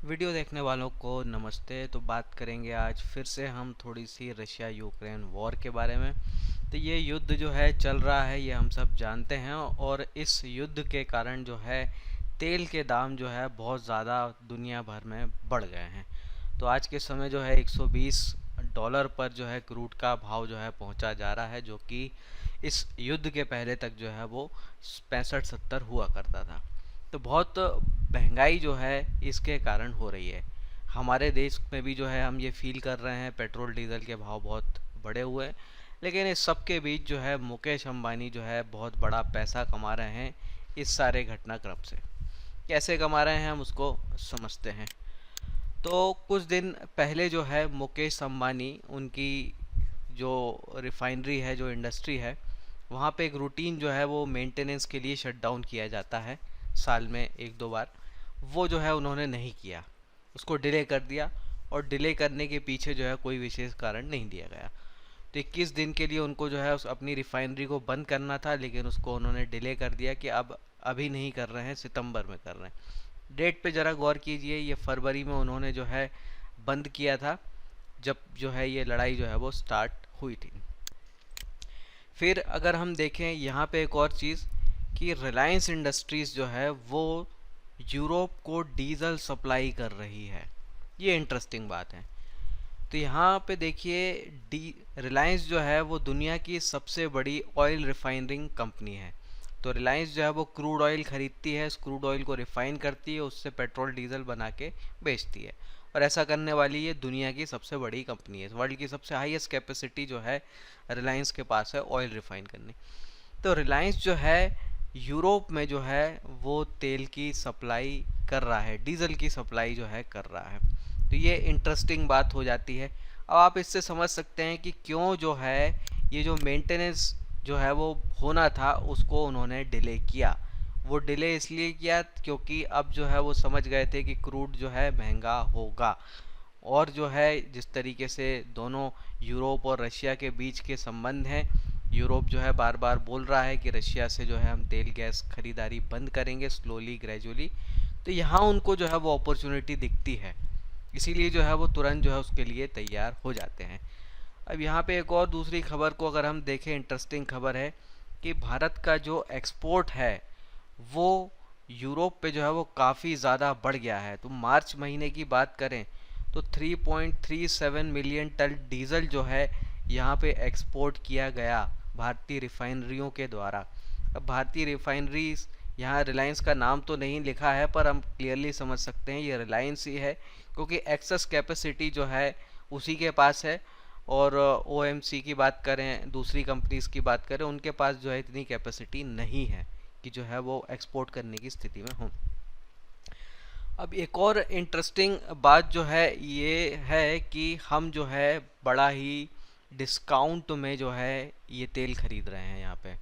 Video देखने वालों को नमस्ते। तो बात करेंगे आज फिर से हम थोड़ी सी रशिया यूक्रेन वॉर के बारे में। तो ये युद्ध जो है चल रहा है, ये हम सब जानते हैं, और इस युद्ध के कारण जो है तेल के दाम जो है बहुत ज़्यादा दुनिया भर में बढ़ गए हैं। तो आज के समय जो है $120 पर जो है क्रूड का भाव जो है पहुंचा जा रहा है, जो कि इस युद्ध के पहले तक जो है वो 65-70 हुआ करता था। तो बहुत महंगाई जो है इसके कारण हो रही है। हमारे देश में भी जो है हम ये फील कर रहे हैं, पेट्रोल डीजल के भाव बहुत बढ़े हुए हैं। लेकिन इस सब के बीच जो है मुकेश अंबानी जो है बहुत बड़ा पैसा कमा रहे हैं इस सारे घटनाक्रम से। कैसे कमा रहे हैं हम उसको समझते हैं। तो कुछ दिन पहले जो है मुकेश अंबानी, उनकी जो रिफाइनरी है, जो इंडस्ट्री है, वहाँ पे एक रूटीन जो है वो मेंटेनेंस के लिए शट डाउन किया जाता है साल में एक दो बार। वो जो है उन्होंने नहीं किया, उसको डिले कर दिया, और डिले करने के पीछे जो है कोई विशेष कारण नहीं दिया गया। तो 21 दिन के लिए उनको जो है उस अपनी रिफाइनरी को बंद करना था, लेकिन उसको उन्होंने डिले कर दिया कि अब अभी नहीं कर रहे हैं, सितंबर में कर रहे हैं। डेट पे ज़रा गौर कीजिए, ये फरवरी में उन्होंने जो है बंद किया था, जब जो है ये लड़ाई जो है वो स्टार्ट हुई थी। फिर अगर हम देखें यहाँ पे एक और चीज़, कि रिलायंस इंडस्ट्रीज़ जो है वो यूरोप को डीजल सप्लाई कर रही है। ये इंटरेस्टिंग बात है। तो यहाँ पे देखिए, डी रिलायंस जो है वो दुनिया की सबसे बड़ी ऑयल रिफाइनरिंग कंपनी है। तो रिलायंस जो है वो क्रूड ऑयल खरीदती है, उस क्रूड ऑयल को रिफाइन करती है, उससे पेट्रोल डीजल बना के बेचती है। और ऐसा करने वाली ये दुनिया की सबसे बड़ी कंपनी है। वर्ल्ड की सबसे हाईएस्ट कैपेसिटी जो है रिलायंस के पास है ऑयल रिफाइन करने। तो रिलायंस जो है यूरोप में जो है वो तेल की सप्लाई कर रहा है, डीजल की सप्लाई जो है कर रहा है। तो ये इंटरेस्टिंग बात हो जाती है। अब आप इससे समझ सकते हैं कि क्यों जो है ये जो मेंटेनेंस जो है वो होना था उसको उन्होंने डिले किया। वो डिले इसलिए किया क्योंकि अब जो है वो समझ गए थे कि क्रूड जो है महंगा होगा। और जो है जिस तरीके से दोनों यूरोप और रशिया के बीच के संबंध हैं, यूरोप जो है बार बार बोल रहा है कि रशिया से जो है हम तेल गैस खरीदारी बंद करेंगे स्लोली ग्रेजुअली। तो यहाँ उनको जो है वो अपॉर्चुनिटी दिखती है, इसीलिए जो है वो तुरंत जो है उसके लिए तैयार हो जाते हैं। अब यहाँ पे एक और दूसरी खबर को अगर हम देखें, इंटरेस्टिंग खबर है कि भारत का जो एक्सपोर्ट है वो यूरोप पे जो है वो काफ़ी ज़्यादा बढ़ गया है। तो मार्च महीने की बात करें तो 3.37 मिलियन टन डीजल जो है यहाँ पे एक्सपोर्ट किया गया भारतीय रिफाइनरियों के द्वारा। अब भारतीय रिफाइनरीज, यहाँ रिलायंस का नाम तो नहीं लिखा है, पर हम क्लियरली समझ सकते हैं ये रिलायंस ही है, क्योंकि एक्सेस कैपेसिटी जो है उसी के पास है। और ओएमसी की बात करें, दूसरी कंपनीज की बात करें, उनके पास जो है इतनी कैपेसिटी नहीं है कि जो है वो एक्सपोर्ट करने की स्थिति में हों। अब एक और इंटरेस्टिंग बात जो है ये है कि हम जो है बड़ा ही डिस्काउंट में जो है ये तेल खरीद रहे हैं यहाँ पे।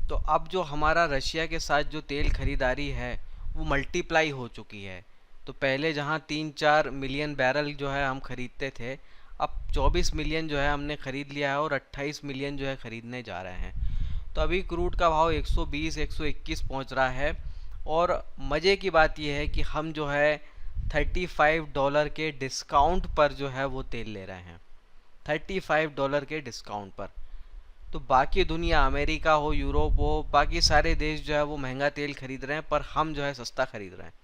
तो अब जो हमारा रशिया के साथ जो तेल खरीदारी है वो मल्टीप्लाई हो चुकी है। तो पहले जहाँ 3-4 मिलियन बैरल जो है हम खरीदते थे, अब 24 मिलियन जो है हमने ख़रीद लिया है, और 28 मिलियन जो है ख़रीदने जा रहे हैं। तो अभी क्रूड का भाव 120-121 पहुँच रहा है। और मज़े की बात यह है कि हम जो है $35 के डिस्काउंट पर जो है वो तेल ले रहे हैं, $35 के डिस्काउंट पर। तो बाकी दुनिया, अमेरिका हो, यूरोप हो, बाकी सारे देश जो है वो महंगा तेल खरीद रहे हैं, पर हम जो है सस्ता खरीद रहे हैं।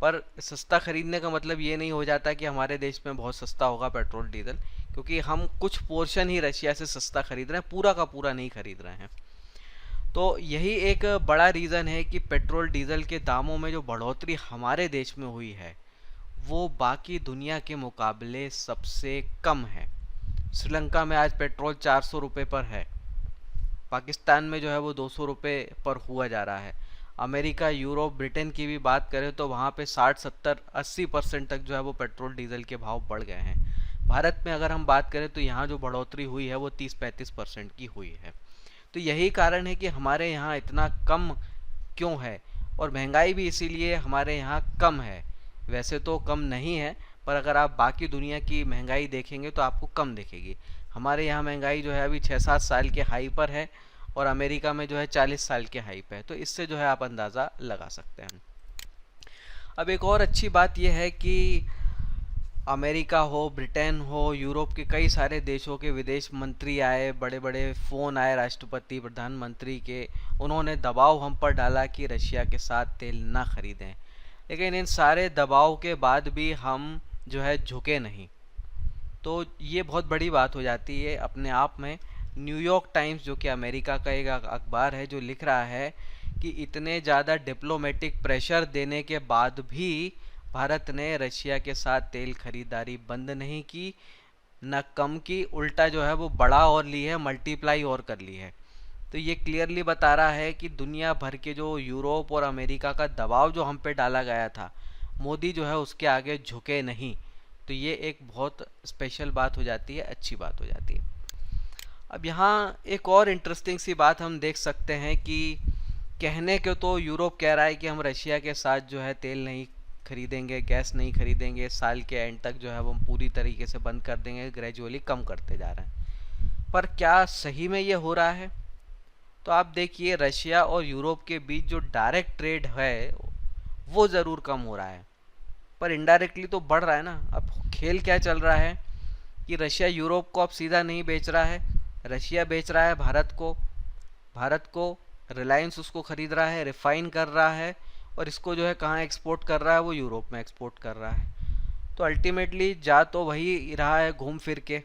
पर सस्ता खरीदने का मतलब ये नहीं हो जाता कि हमारे देश में बहुत सस्ता होगा पेट्रोल डीजल, क्योंकि हम कुछ पोर्शन ही रशिया से सस्ता खरीद रहे हैं, पूरा का पूरा नहीं खरीद रहे हैं। तो यही एक बड़ा रीज़न है कि पेट्रोल डीजल के दामों में जो बढ़ोतरी हमारे देश में हुई है वो बाकी दुनिया के मुकाबले सबसे कम है। श्रीलंका में आज पेट्रोल 400 रुपये पर है, पाकिस्तान में जो है वो 200 रुपये पर हुआ जा रहा है। अमेरिका, यूरोप, ब्रिटेन की भी बात करें तो वहाँ पे 60-70-80% तक जो है वो पेट्रोल डीजल के भाव बढ़ गए हैं। भारत में अगर हम बात करें तो यहाँ जो बढ़ोतरी हुई है वो 30-35% की हुई है। तो यही कारण है कि हमारे यहाँ इतना कम क्यों है, और महंगाई भी इसीलिए हमारे यहाँ कम है। वैसे तो कम नहीं है, पर अगर आप बाकी दुनिया की महंगाई देखेंगे तो आपको कम दिखेगी। हमारे यहाँ महंगाई जो है अभी 6-7 साल के हाई पर है, और अमेरिका में जो है 40 साल के हाई पे है। तो इससे जो है आप अंदाज़ा लगा सकते हैं। अब एक और अच्छी बात यह है कि अमेरिका हो, ब्रिटेन हो, यूरोप के कई सारे देशों के विदेश मंत्री आए, बड़े बड़े फ़ोन आए राष्ट्रपति प्रधानमंत्री के, उन्होंने दबाव हम पर डाला कि रशिया के साथ तेल ना खरीदें। लेकिन इन सारे दबाव के बाद भी हम जो है झुके नहीं। तो ये बहुत बड़ी बात हो जाती है अपने आप में। न्यूयॉर्क टाइम्स जो कि अमेरिका का एक अखबार है, जो लिख रहा है कि इतने ज़्यादा डिप्लोमेटिक प्रेशर देने के बाद भी भारत ने रशिया के साथ तेल खरीदारी बंद नहीं की, न कम की, उल्टा जो है वो बढ़ा और ली है, मल्टीप्लाई और कर ली है। तो ये क्लियरली बता रहा है कि दुनिया भर के जो यूरोप और अमेरिका का दबाव जो हम पे डाला गया था, मोदी जो है उसके आगे झुके नहीं। तो ये एक बहुत स्पेशल बात हो जाती है, अच्छी बात हो जाती है। अब यहाँ एक और इंटरेस्टिंग सी बात हम देख सकते हैं कि कहने को तो यूरोप कह रहा है कि हम रशिया के साथ जो है तेल नहीं खरीदेंगे, गैस नहीं खरीदेंगे, साल के एंड तक जो है वो हम पूरी तरीके से बंद कर देंगे, ग्रेजुअली कम करते जा रहे हैं। पर क्या सही में ये हो रहा है? तो आप देखिए, रशिया और यूरोप के बीच जो डायरेक्ट ट्रेड है वो ज़रूर कम हो रहा है, पर इनडायरेक्टली तो बढ़ रहा है ना। अब खेल क्या चल रहा है कि रशिया यूरोप को अब सीधा नहीं बेच रहा है, रशिया बेच रहा है भारत को रिलायंस उसको खरीद रहा है, रिफाइन कर रहा है, और इसको जो है कहाँ एक्सपोर्ट कर रहा है, वो यूरोप में एक्सपोर्ट कर रहा है। तो अल्टीमेटली जा तो वही रहा है घूम फिर के।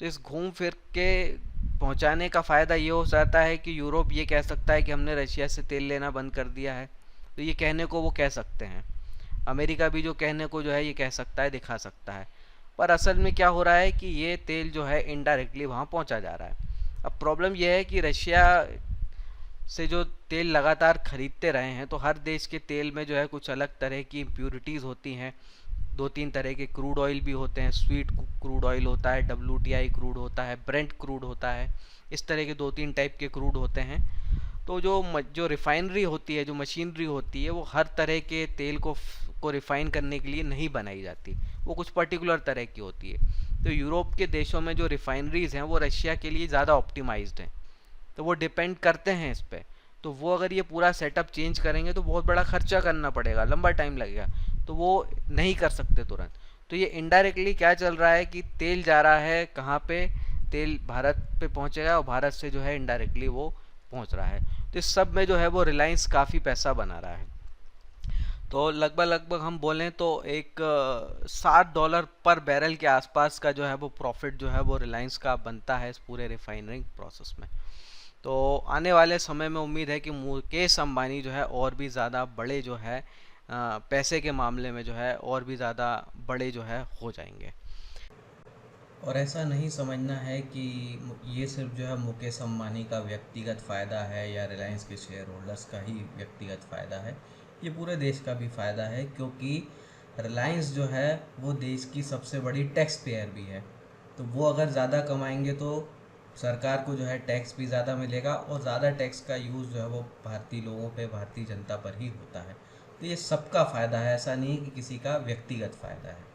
तो इस घूम फिर के पहुंचाने का फ़ायदा ये हो सकता है कि यूरोप ये कह सकता है कि हमने रशिया से तेल लेना बंद कर दिया है, तो ये कहने को वो कह सकते हैं। अमेरिका भी जो कहने को जो है ये कह सकता है, दिखा सकता है। पर असल में क्या हो रहा है कि ये तेल जो है इनडायरेक्टली वहाँ पहुँचा जा रहा है। अब प्रॉब्लम यह है कि रशिया से जो तेल लगातार खरीदते रहे हैं, तो हर देश के तेल में जो है कुछ अलग तरह की इम्प्योरिटीज़ होती हैं। दो तीन तरह के क्रूड ऑयल भी होते हैं, स्वीट क्रूड ऑयल होता है, WTI क्रूड होता है, ब्रेंट क्रूड होता है, इस तरह के दो तीन टाइप के क्रूड होते हैं। तो जो रिफाइनरी होती है, जो मशीनरी होती है, वो हर तरह के तेल को रिफाइन करने के लिए नहीं बनाई जाती, वो कुछ पर्टिकुलर तरह की होती है। तो यूरोप के देशों में जो रिफाइनरीज हैं वो रशिया के लिए ज़्यादा ऑप्टिमाइज्ड हैं, तो वो डिपेंड करते हैं इस पे। तो वो अगर ये पूरा सेटअप चेंज करेंगे तो बहुत बड़ा खर्चा करना पड़ेगा, लंबा टाइम लगेगा, तो वो नहीं कर सकते तुरंत। तो ये इनडायरेक्टली क्या चल रहा है कि तेल जा रहा है कहाँ पे, तेल भारत पे पहुँचेगा और भारत से जो है इनडायरेक्टली वो पहुँच रहा है। तो इस सब में जो है वो रिलायंस काफ़ी पैसा बना रहा है। तो लगभग हम बोलें तो एक $7 पर बैरल के आसपास का जो है वो प्रॉफिट जो है वो रिलायंस का बनता है इस पूरे रिफाइनरिंग प्रोसेस में। तो आने वाले समय में उम्मीद है कि मुकेश अंबानी जो है और भी ज़्यादा बड़े जो है पैसे के मामले में जो है और भी ज़्यादा बड़े जो है हो जाएंगे। और ऐसा नहीं समझना है कि ये सिर्फ जो है मुकेश अंबानी का व्यक्तिगत फ़ायदा है या रिलायंस के शेयर होल्डर्स का ही व्यक्तिगत फ़ायदा है। ये पूरे देश का भी फ़ायदा है, क्योंकि रिलायंस जो है वो देश की सबसे बड़ी टैक्स पेयर भी है। तो वो अगर ज़्यादा कमाएंगे तो सरकार को जो है टैक्स भी ज़्यादा मिलेगा, और ज़्यादा टैक्स का यूज़ जो है वो भारतीय लोगों पे, भारतीय जनता पर ही होता है। तो ये सबका फ़ायदा है, ऐसा नहीं कि किसी का व्यक्तिगत फ़ायदा है।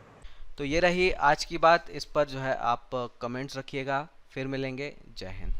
तो ये रही आज की बात। इस पर जो है आप कमेंट्स रखिएगा। फिर मिलेंगे। जय हिंद।